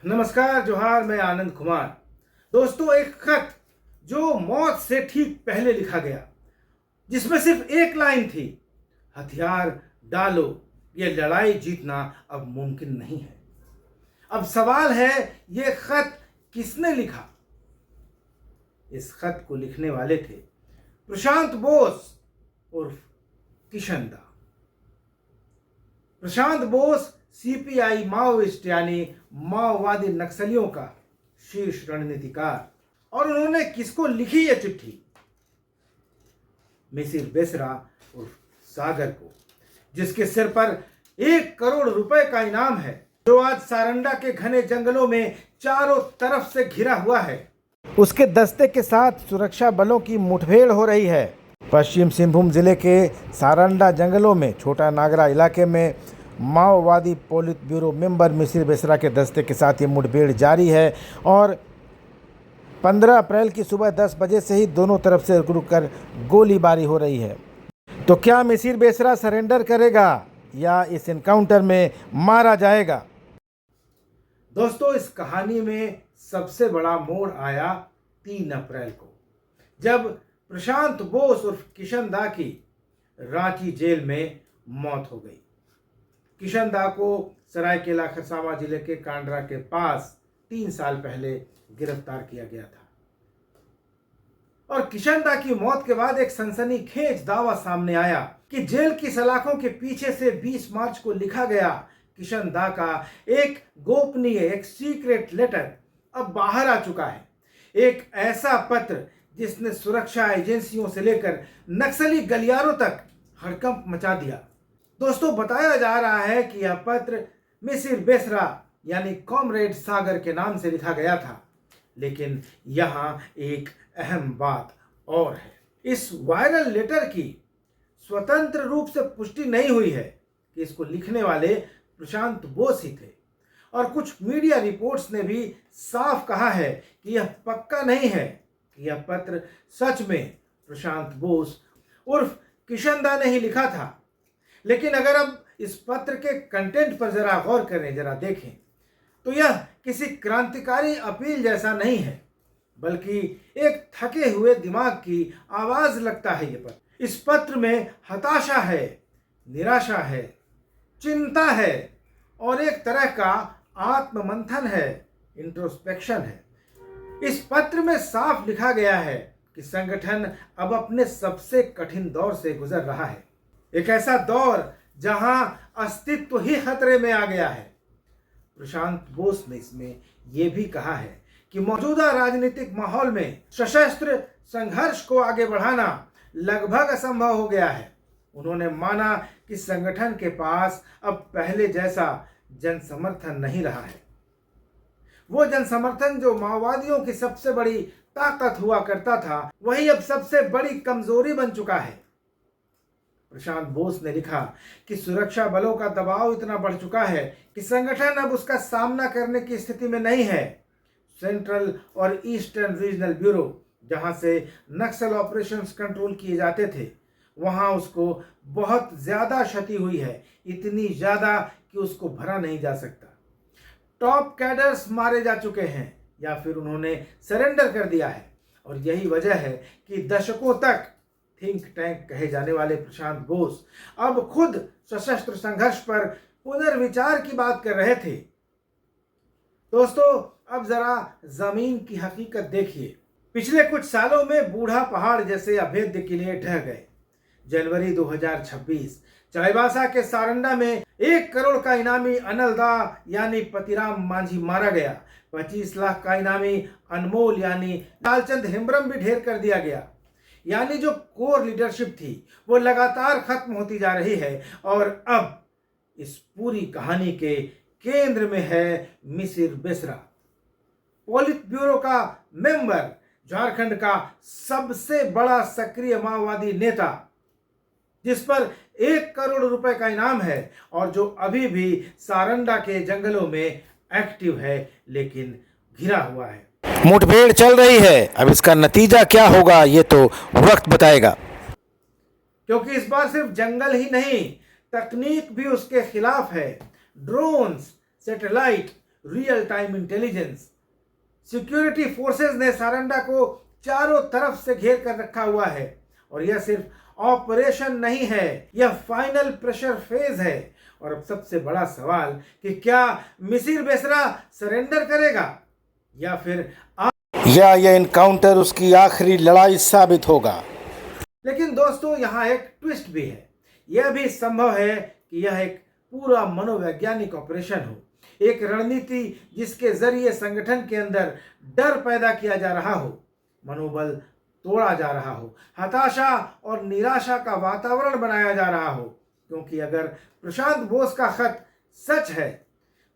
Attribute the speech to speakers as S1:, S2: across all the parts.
S1: नमस्कार, जोहार। मैं आनंद कुमार। दोस्तों, एक खत जो मौत से ठीक पहले लिखा गया, जिसमें सिर्फ एक लाइन थी, हथियार डालो, ये लड़ाई जीतना अब मुमकिन नहीं है। अब सवाल है, ये खत किसने लिखा? इस खत को लिखने वाले थे प्रशांत बोस उर्फ किशन दा। प्रशांत बोस सीपीआई माओइस्ट यानी माओवादी नक्सलियों का शीर्ष रणनीतिकार। और उन्होंने किसको लिखी यह चिट्ठी? मिसिर बेसरा उर्फ सागर को, जिसके सिर पर 1 करोड़ रुपए का इनाम है, जो आज सारंडा के घने जंगलों में चारों तरफ से घिरा हुआ है। उसके दस्ते के साथ सुरक्षा बलों की मुठभेड़ हो रही है। पश्चिम सिंहभूम जिले के सारंडा जंगलों में छोटा नागरा इलाके में माओवादी polit bureau member Misir Besra के दस्ते के साथ ये मुठभेड़ जारी है और 15 अप्रैल की सुबह 10 बजे से ही दोनों तरफ से रुक गोलीबारी हो रही है। तो क्या मिसिर बेसरा सरेंडर करेगा या इस एनकाउंटर में मारा जाएगा? दोस्तों, इस कहानी में सबसे बड़ा मोड़ आया 3 अप्रैल को, जब प्रशांत बोस उर्फ किशन दा की रांची जेल में मौत हो गई। किशन दा को सरायकेला खरसावां जिले के कांडरा के पास 3 साल पहले गिरफ्तार किया गया था। और किशन दा की मौत के बाद एक सनसनीखेज दावा सामने आया कि जेल की सलाखों के पीछे से 20 मार्च को लिखा गया किशन दा का एक गोपनीय, एक सीक्रेट लेटर अब बाहर आ चुका है। एक ऐसा पत्र जिसने सुरक्षा एजेंसियों से लेकर नक्सली गलियारों तक हड़कंप मचा दिया। दोस्तों, बताया जा रहा है कि यह पत्र मिसिर बेसरा यानी कॉमरेड सागर के नाम से लिखा गया था। लेकिन यहाँ एक अहम बात और है। इस वायरल लेटर की स्वतंत्र रूप से पुष्टि नहीं हुई है कि इसको लिखने वाले प्रशांत बोस ही थे। और कुछ मीडिया रिपोर्ट्स ने भी साफ कहा है कि यह पक्का नहीं है कि यह पत्र सच में प्रशांत बोस उर्फ किशन दा ने ही लिखा था। लेकिन अगर अब इस पत्र के कंटेंट पर जरा गौर करें, जरा देखें, तो यह किसी क्रांतिकारी अपील जैसा नहीं है, बल्कि एक थके हुए दिमाग की आवाज लगता है ये पत्र। इस पत्र में हताशा है, निराशा है, चिंता है और एक तरह का आत्ममंथन है, इंट्रोस्पेक्शन है। इस पत्र में साफ लिखा गया है कि संगठन अब अपने सबसे कठिन दौर से गुजर रहा है। एक ऐसा दौर जहां अस्तित्व ही खतरे में आ गया है। प्रशांत बोस ने इसमें यह भी कहा है कि मौजूदा राजनीतिक माहौल में सशस्त्र संघर्ष को आगे बढ़ाना लगभग असंभव हो गया है। उन्होंने माना कि संगठन के पास अब पहले जैसा जन समर्थन नहीं रहा है। वो जन समर्थन जो माओवादियों की सबसे बड़ी ताकत हुआ करता था, वही अब सबसे बड़ी कमजोरी बन चुका है। प्रशांत बोस ने लिखा कि सुरक्षा बलों का दबाव इतना बढ़ चुका है कि संगठन अब उसका सामना करने की स्थिति में नहीं है। सेंट्रल और ईस्टर्न रीजनल ब्यूरो, जहां से नक्सल ऑपरेशंस कंट्रोल किए जाते थे, वहां उसको बहुत ज्यादा क्षति हुई है, इतनी ज्यादा कि उसको भरा नहीं जा सकता। टॉप कैडर्स मारे जा चुके हैं या फिर उन्होंने सरेंडर कर दिया है। और यही वजह है कि दशकों तक थिंक टैंक कहे जाने वाले प्रशांत बोस अब खुद सशस्त्र संघर्ष पर पुनर्विचार की बात कर रहे थे। दोस्तों, अब जरा जमीन की हकीकत देखिए। पिछले कुछ सालों में बूढ़ा पहाड़ जैसे अभेद्य किले ढह गए। जनवरी 2026 चाईबासा के सारंडा में 1 करोड़ का इनामी अनल दा यानी पतिराम मांझी मारा गया। 25 लाख का इनामी अनमोल यानी लालचंद हेम्ब्रम भी ढेर कर दिया गया। यानी जो कोर लीडरशिप थी वो लगातार खत्म होती जा रही है। और अब इस पूरी कहानी के केंद्र में है मिसिर बेसरा, पोलित ब्यूरो का मेंबर, झारखंड का सबसे बड़ा सक्रिय माओवादी नेता, जिस पर 1 करोड़ रुपए का इनाम है और जो अभी भी सारंडा के जंगलों में एक्टिव है, लेकिन घिरा हुआ है।
S2: मुठभेड़ चल रही है। अब इसका नतीजा क्या होगा ये तो वक्त बताएगा।
S1: क्योंकि इस बार सिर्फ जंगल ही नहीं, तकनीक भी उसके खिलाफ है। Drones, satellite, real time intelligence. Security forces ने सारंडा को चारों तरफ से घेर कर रखा हुआ है और यह सिर्फ ऑपरेशन नहीं है, यह फाइनल प्रेशर फेज है। और अब सबसे बड़ा सवाल कि क्या मिसिर बेसरा सरेंडर करेगा या फिर
S2: या यह इनकाउंटर उसकी आखिरी लड़ाई साबित होगा।
S1: लेकिन दोस्तों यहाँ एक ट्विस्ट भी है। यह भी संभव है कि यह एक पूरा मनोवैज्ञानिक ऑपरेशन हो, एक रणनीति जिसके जरिए संगठन के अंदर डर पैदा किया जा रहा हो, मनोबल तोड़ा जा रहा हो, हताशा और निराशा का वातावरण बनाया जा रहा हो। क्योंकि अगर प्रशांत बोस का खत सच है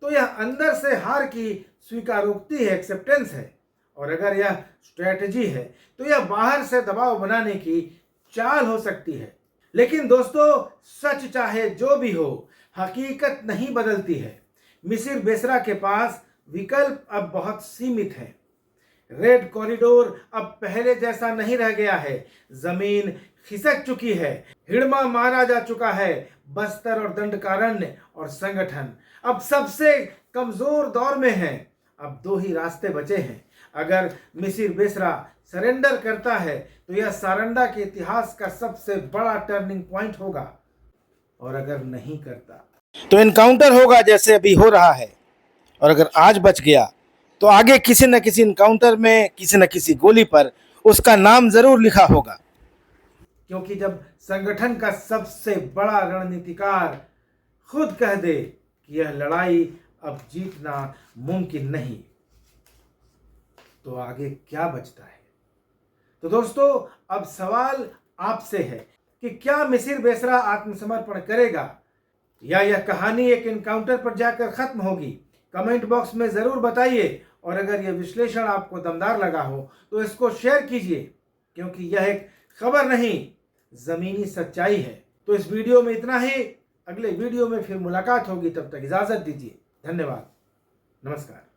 S1: तो यह अंदर से हार की स्वीकारोक्ति है, एक्सेप्टेंस है। और अगर यह स्ट्रेटजी है तो यह बाहर से दबाव बनाने की चाल हो सकती है। लेकिन दोस्तों, सच चाहे जो भी हो, हकीकत नहीं बदलती है। मिसिर बेसरा के पास विकल्प अब बहुत सीमित है। रेड कॉरिडोर अब पहले जैसा नहीं रह गया है। जमीन खिसक चुकी है, हिड़मा मारा जा चुका है। बस्तर और दंडकारण्य और संगठन अब सबसे कमजोर दौर में है। अब दो ही रास्ते बचे हैं। अगर मिसिर बेसरा सरेंडर करता है तो यह सारंडा के इतिहास का सबसे बड़ा टर्निंग पॉइंट होगा, और अगर नहीं करता
S2: तो इनकाउंटर होगा जैसे अभी हो रहा है। और अगर आज बच गया तो आगे किसी न किसी इनकाउंटर में किसी न किसी गोली पर उसका नाम जरूर लिखा होगा।
S1: क्योंकि जब संगठन का सबसे बड़ा रणनीतिकार खुद कह दे कि यह लड़ाई अब जीतना मुमकिन नहीं, तो आगे क्या बचता है? तो दोस्तों, अब सवाल आपसे है कि क्या मिसिर बेसरा आत्मसमर्पण करेगा या यह कहानी एक इनकाउंटर पर जाकर खत्म होगी? कमेंट बॉक्स में जरूर बताइए। और अगर यह विश्लेषण आपको दमदार लगा हो तो इसको शेयर कीजिए, क्योंकि यह एक खबर नहीं, जमीनी सच्चाई है। तो इस वीडियो में इतना ही। अगले वीडियो में फिर मुलाकात होगी, तब तक इजाजत दीजिए। धन्यवाद, नमस्कार।